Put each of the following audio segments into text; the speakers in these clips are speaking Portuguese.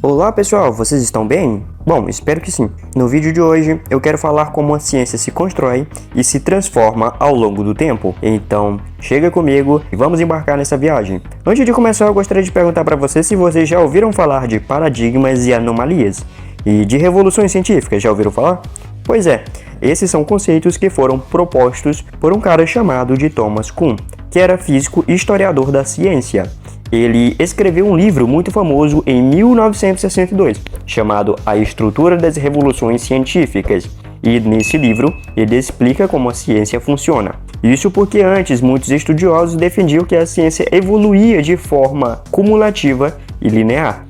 Olá pessoal, vocês estão bem? Bom, espero que sim. No vídeo de hoje eu quero falar como a ciência se constrói e se transforma ao longo do tempo. Então, chega comigo e vamos embarcar nessa viagem. Antes de começar, eu gostaria de perguntar para vocês se vocês já ouviram falar de paradigmas e anomalias. E de revoluções científicas, já ouviram falar? Pois é, esses são conceitos que foram propostos por um cara chamado de Thomas Kuhn, que era físico e historiador da ciência. Ele escreveu um livro muito famoso em 1962, chamado A Estrutura das Revoluções Científicas, e nesse livro ele explica como a ciência funciona. Isso porque antes muitos estudiosos defendiam que a ciência evoluía de forma cumulativa e linear,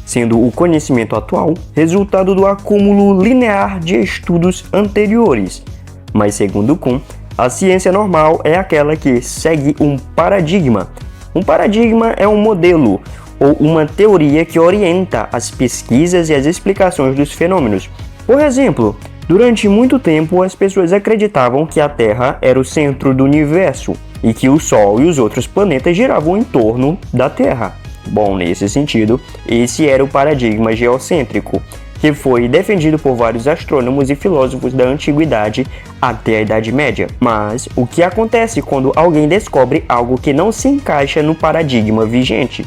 sendo o conhecimento atual resultado do acúmulo linear de estudos anteriores. Mas segundo Kuhn, a ciência normal é aquela que segue um paradigma. Um paradigma é um modelo ou uma teoria que orienta as pesquisas e as explicações dos fenômenos. Por exemplo, durante muito tempo as pessoas acreditavam que a Terra era o centro do universo e que o Sol e os outros planetas giravam em torno da Terra. Bom, nesse sentido, esse era o paradigma geocêntrico, que foi defendido por vários astrônomos e filósofos da antiguidade até a Idade Média. Mas o que acontece quando alguém descobre algo que não se encaixa no paradigma vigente?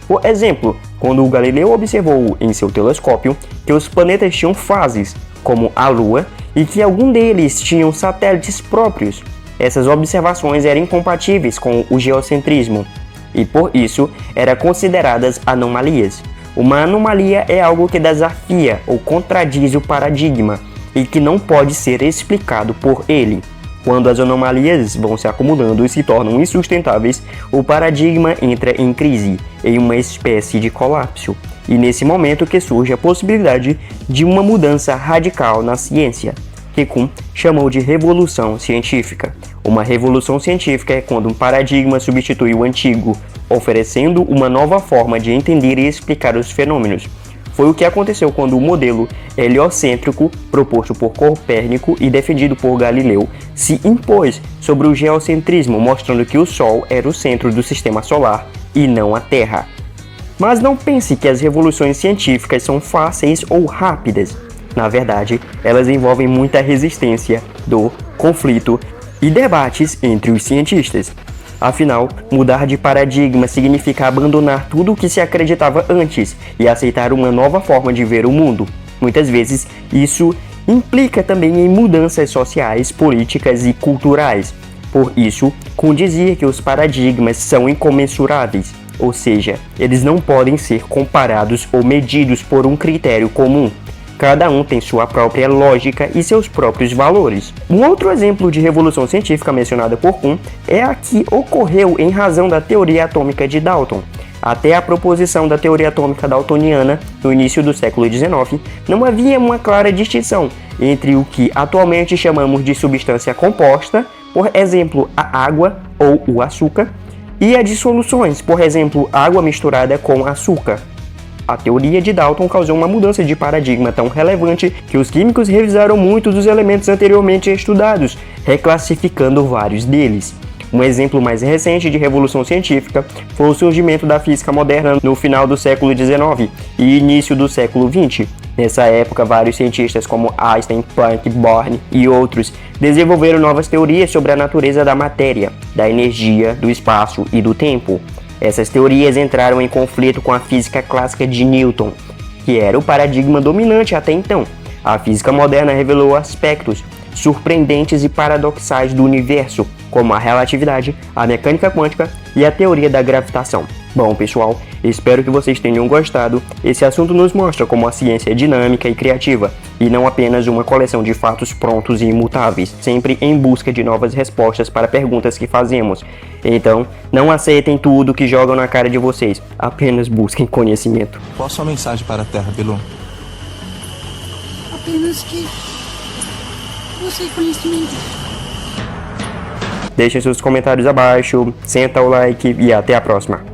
Por exemplo, quando o Galileu observou em seu telescópio que os planetas tinham fases, como a Lua, e que algum deles tinham satélites próprios, essas observações eram incompatíveis com o geocentrismo e, por isso, eram consideradas anomalias. Uma anomalia é algo que desafia ou contradiz o paradigma e que não pode ser explicado por ele. Quando as anomalias vão se acumulando e se tornam insustentáveis, o paradigma entra em crise, em uma espécie de colapso. E nesse momento que surge a possibilidade de uma mudança radical na ciência, que Kuhn chamou de revolução científica. Uma revolução científica é quando um paradigma substitui o antigo, oferecendo uma nova forma de entender e explicar os fenômenos. Foi o que aconteceu quando o modelo heliocêntrico, proposto por Copérnico e defendido por Galileu, se impôs sobre o geocentrismo, mostrando que o Sol era o centro do sistema solar e não a Terra. Mas não pense que as revoluções científicas são fáceis ou rápidas. Na verdade, elas envolvem muita resistência, dor, conflito e debates entre os cientistas. Afinal, mudar de paradigma significa abandonar tudo o que se acreditava antes e aceitar uma nova forma de ver o mundo. Muitas vezes, isso implica também em mudanças sociais, políticas e culturais. Por isso, Kuhn dizia que os paradigmas são incomensuráveis, ou seja, eles não podem ser comparados ou medidos por um critério comum. Cada um tem sua própria lógica e seus próprios valores. Um outro exemplo de revolução científica mencionada por Kuhn é a que ocorreu em razão da teoria atômica de Dalton. Até a proposição da teoria atômica daltoniana, no início do século XIX, não havia uma clara distinção entre o que atualmente chamamos de substância composta, por exemplo, a água ou o açúcar, e a de soluções, por exemplo, água misturada com açúcar. A teoria de Dalton causou uma mudança de paradigma tão relevante que os químicos revisaram muitos dos elementos anteriormente estudados, reclassificando vários deles. Um exemplo mais recente de revolução científica foi o surgimento da física moderna no final do século XIX e início do século XX. Nessa época, vários cientistas como Einstein, Planck, Bohr e outros desenvolveram novas teorias sobre a natureza da matéria, da energia, do espaço e do tempo. Essas teorias entraram em conflito com a física clássica de Newton, que era o paradigma dominante até então. A física moderna revelou aspectos surpreendentes e paradoxais do universo, como a relatividade, a mecânica quântica e a teoria da gravitação. Bom, pessoal, espero que vocês tenham gostado. Esse assunto nos mostra como a ciência é dinâmica e criativa, e não apenas uma coleção de fatos prontos e imutáveis, sempre em busca de novas respostas para perguntas que fazemos. Então, não aceitem tudo que jogam na cara de vocês, apenas busquem conhecimento. Qual a sua mensagem para a Terra, Bilu? Apenas que busque conhecimento. Deixem seus comentários abaixo, senta o like e até a próxima.